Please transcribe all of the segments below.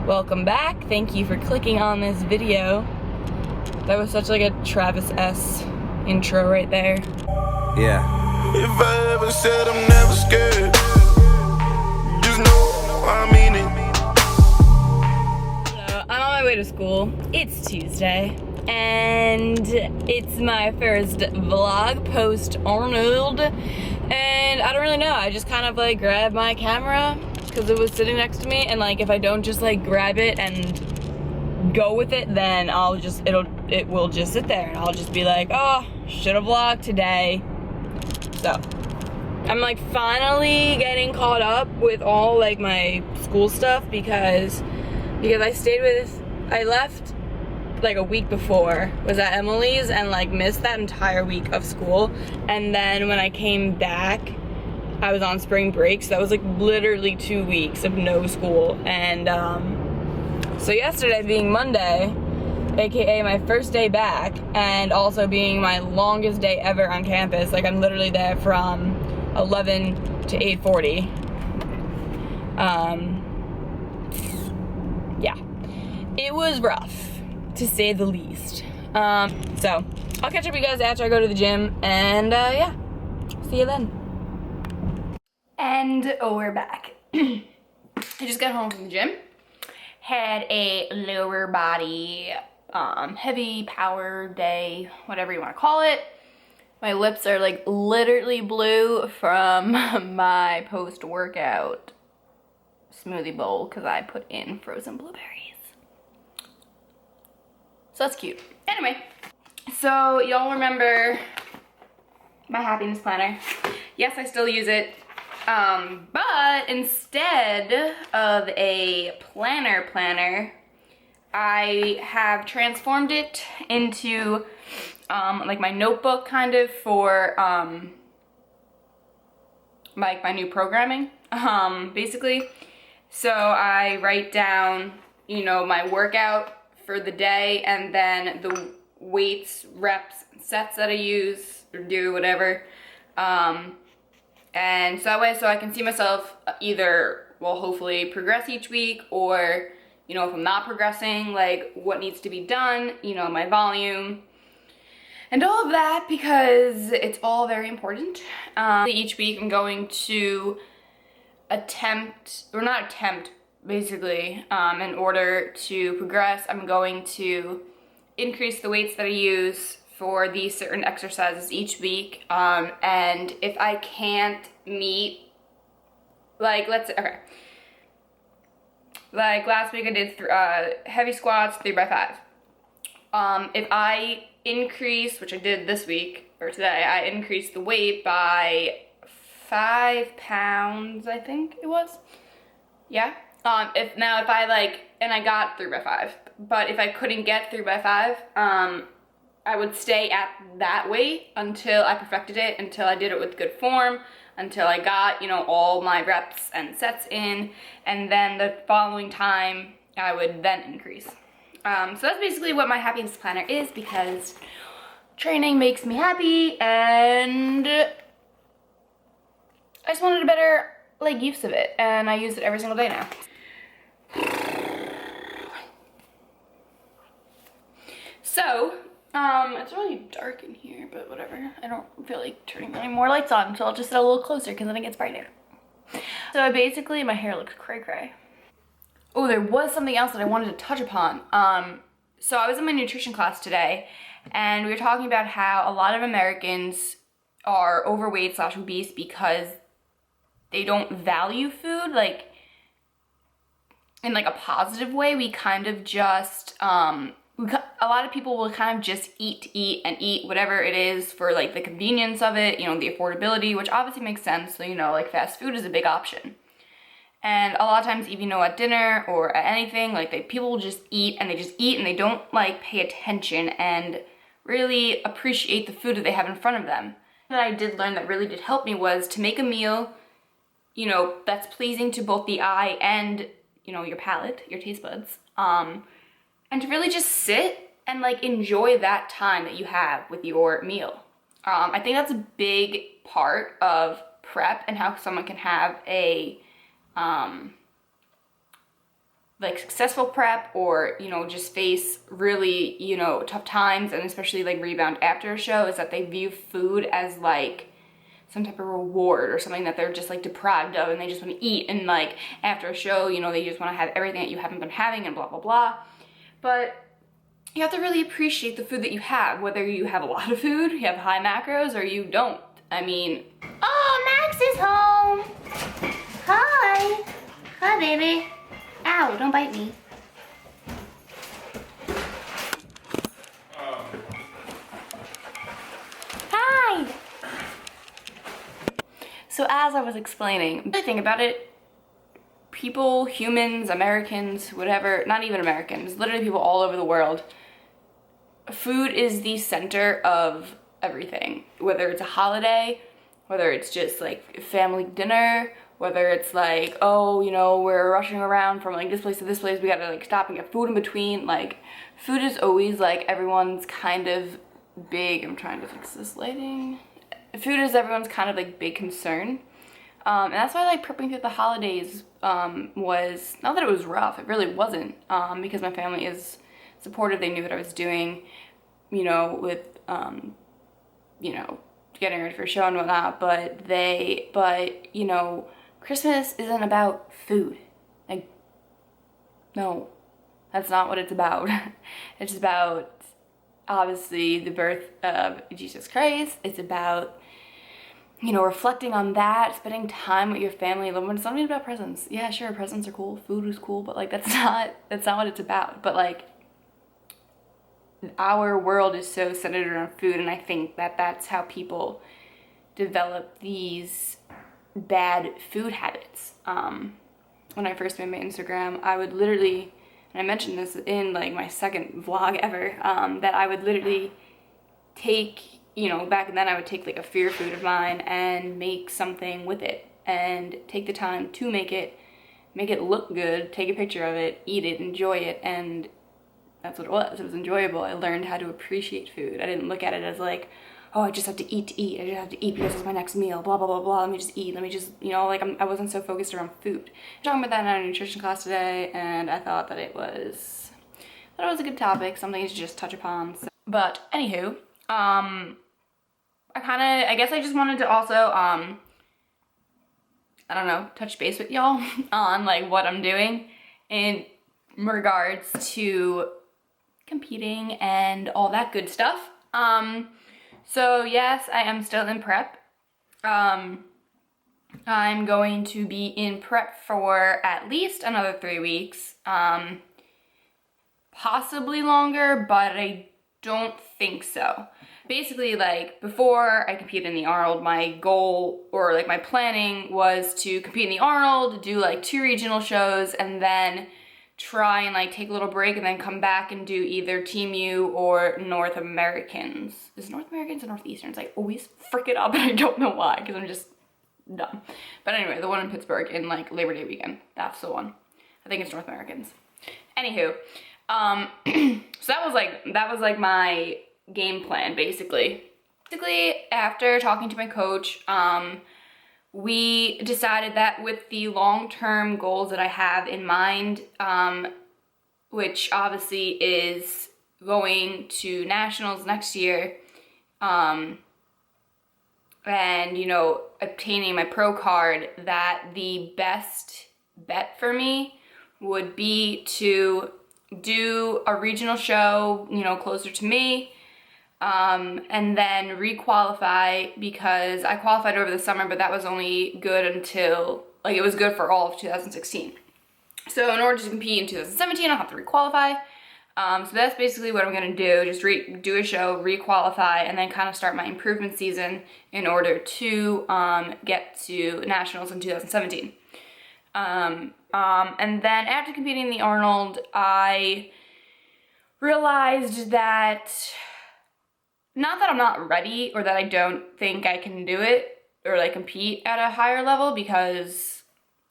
Welcome back. Thank you for clicking on this video. That was such like a Travis S intro right there. Yeah. If I ever said I'm never scared, just know I mean it. So, I'm on my way to school. It's Tuesday, and it's my first vlog post Arnold. And I don't really know. I just kind of like grabbed my camera because it was sitting next to me, and like if I don't just like grab it and go with it, then it will just sit there and I'll just be like, oh, should have vlogged today. So I'm like finally getting caught up with all like my school stuff because I left like a week before, was at Emily's, and like missed that entire week of school. And then when I came back, I was on spring break, so that was like literally 2 weeks of no school. And so yesterday being Monday, aka my first day back, and also being my longest day ever on campus, like I'm literally there from 11 to 8:40. Yeah, it was rough to say the least. So I'll catch up with you guys after I go to the gym, and yeah, see you then. And we're back. I just got home from the gym. Had a lower body, heavy power day, whatever you want to call it. My lips are like literally blue from my post-workout smoothie bowl because I put in frozen blueberries. So that's cute. Anyway, so y'all remember my happiness planner? Yes, I still use it. But instead of a planner, I have transformed it into, like my notebook kind of for, like my new programming, basically. So I write down, you know, my workout for the day, and then the weights, reps, sets that I use or do, whatever. And so that way, so I can see myself either, well, hopefully progress each week, or, you know, if I'm not progressing, like what needs to be done, you know, my volume, and all of that, because it's all very important. Each week I'm going to basically, in order to progress, I'm going to increase the weights that I use for these certain exercises each week, and if I can't meet, like, let's say, okay, like last week I did heavy squats 3x5. If I increase, which I did this week, or today, I increased the weight by 5 pounds, I think it was, yeah. If I like, and I got 3x5, but if I couldn't get 3x5, I would stay at that weight until I perfected it, until I did it with good form, until I got, you know, all my reps and sets in, and then the following time I would then increase. So that's basically what my happiness planner is, because training makes me happy, and I just wanted a better like use of it, and I use it every single day now. So it's really dark in here, but whatever. I don't feel like turning any more lights on, so I'll just sit a little closer because then it gets brighter. So basically my hair looks cray-cray. Oh, there was something else that I wanted to touch upon. So I was in my nutrition class today, and we were talking about how a lot of Americans are overweight / obese because they don't value food, like in like a positive way. We kind of just, a lot of people will kind of just eat whatever it is for like the convenience of it, you know, the affordability, which obviously makes sense. So, you know, like fast food is a big option. And a lot of times, even, you know, at dinner or at anything, like people will just eat and they don't like pay attention and really appreciate the food that they have in front of them. What I did learn that really did help me was to make a meal, you know, that's pleasing to both the eye and, you know, your palate, your taste buds. And to really just sit and like enjoy that time that you have with your meal. I think that's a big part of prep and how someone can have a like successful prep or, you know, just face really, you know, tough times and especially like rebound after a show is that they view food as like some type of reward or something that they're just like deprived of and they just want to eat, and like after a show, you know, they just want to have everything that you haven't been having and blah blah blah. But you have to really appreciate the food that you have, whether you have a lot of food, you have high macros, or you don't. I mean, oh, Max is home. Hi. Hi, baby. Ow, don't bite me. Hi. So as I was explaining, the thing about it, people, humans, Americans, whatever, not even Americans, literally people all over the world, food is the center of everything. Whether it's a holiday, whether it's just like family dinner, whether it's like, oh, you know, we're rushing around from like this place to this place, we gotta like stop and get food in between. Like, food is always like everyone's kind of big, I'm trying to fix this lighting. Food is everyone's kind of like big concern. And that's why like prepping through the holidays was, not that it was rough, it really wasn't, because my family is supportive, they knew what I was doing, you know, with, you know, getting ready for a show and whatnot, but you know, Christmas isn't about food. Like, no, that's not what it's about. It's about, obviously, the birth of Jesus Christ. It's about, you know, reflecting on that, spending time with your family, loved ones. It's not even about presents. Yeah, sure, presents are cool, food is cool, but like that's not what it's about. But like, our world is so centered around food, and I think that that's how people develop these bad food habits. When I first made my Instagram, I would literally, and I mentioned this in like my second vlog ever, that I would literally take, you know, back then I would take like a fear food of mine and make something with it and take the time to make it look good, take a picture of it, eat it, enjoy it, and that's what it was. It was enjoyable. I learned how to appreciate food. I didn't look at it as like, oh, I just have to eat. I just have to eat because it's my next meal, blah, blah, blah, blah. Let me just eat. Let me just, you know, like I wasn't so focused around food. I'm talking about that in our nutrition class today, and I thought that it was a good topic, something to just touch upon. So. But anywho, I guess I just wanted to also, I don't know, touch base with y'all on like what I'm doing in regards to competing and all that good stuff. So yes, I am still in prep. I'm going to be in prep for at least another 3 weeks, possibly longer, but I don't think so. Basically, like, before I competed in the Arnold, my goal, or like my planning, was to compete in the Arnold, do like 2 regional shows, and then try and like take a little break and then come back and do either Team U or North Americans. Is it North Americans or Northeasterns? I always frick it up and I don't know why, because I'm just dumb. But anyway, the one in Pittsburgh in like Labor Day weekend, that's the one. I think it's North Americans. Anywho, so that was like my game plan, basically. After talking to my coach, we decided that with the long-term goals that I have in mind, which obviously is going to nationals next year, and, you know, obtaining my pro card, that the best bet for me would be to do a regional show, you know, closer to me, and then re-qualify, because I qualified over the summer, but that was only good until, like, it was good for all of 2016. So in order to compete in 2017, I'll have to re-qualify. So that's basically what I'm gonna do, just do a show, re-qualify, and then kind of start my improvement season in order to get to nationals in 2017. And then after competing in the Arnold, I realized that, not that I'm not ready or that I don't think I can do it or like compete at a higher level, because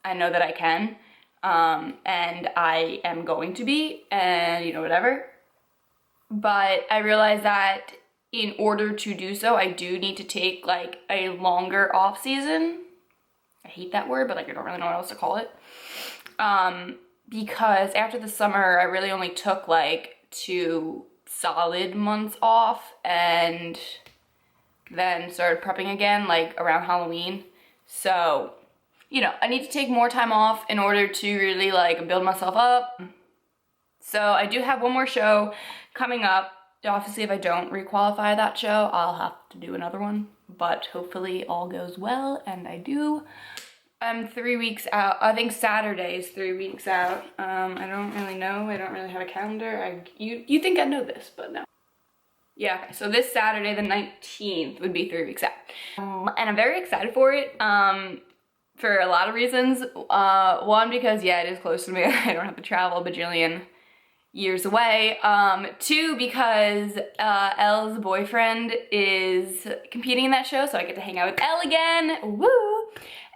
I know that I can, and I am going to be, and you know, whatever. But I realized that in order to do so, I do need to take like a longer off season. I hate that word, but like I don't really know what else to call it. because after the summer, I really only took like 2 solid months off and then started prepping again like around Halloween. So, you know, I need to take more time off in order to really like build myself up. So I do have one more show coming up. Obviously, if I don't requalify that show, I'll have to do another one, but hopefully all goes well and I do. I'm 3 weeks out. I think Saturday is 3 weeks out. I don't really know. I don't really have a calendar. You think I know this, but no. Yeah, okay. So this Saturday, the 19th, would be 3 weeks out. And I'm very excited for it for a lot of reasons. One, because yeah, it is close to me. I don't have to travel a bajillion years away. 2, because Elle's boyfriend is competing in that show, so I get to hang out with Elle again. Woo!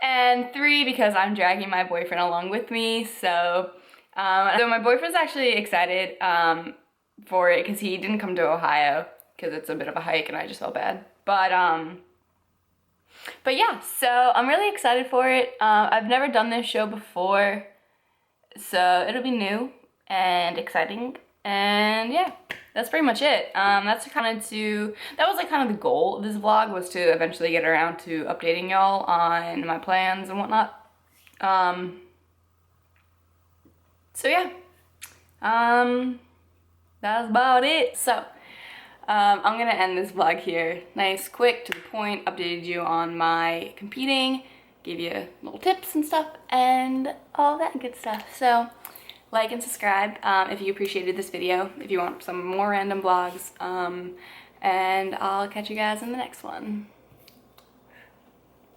And 3, because I'm dragging my boyfriend along with me. So my boyfriend's actually excited for it because he didn't come to Ohio because it's a bit of a hike and I just felt bad. But yeah, so I'm really excited for it. I've never done this show before, so it'll be new and exciting. And yeah, that's pretty much it. That was like kind of the goal of this vlog, was to eventually get around to updating y'all on my plans and whatnot. So yeah, that's about it. So I'm gonna end this vlog here. Nice, quick, to the point, updated you on my competing, gave you little tips and stuff and all that good stuff. So like and subscribe if you appreciated this video, if you want some more random vlogs, and I'll catch you guys in the next one.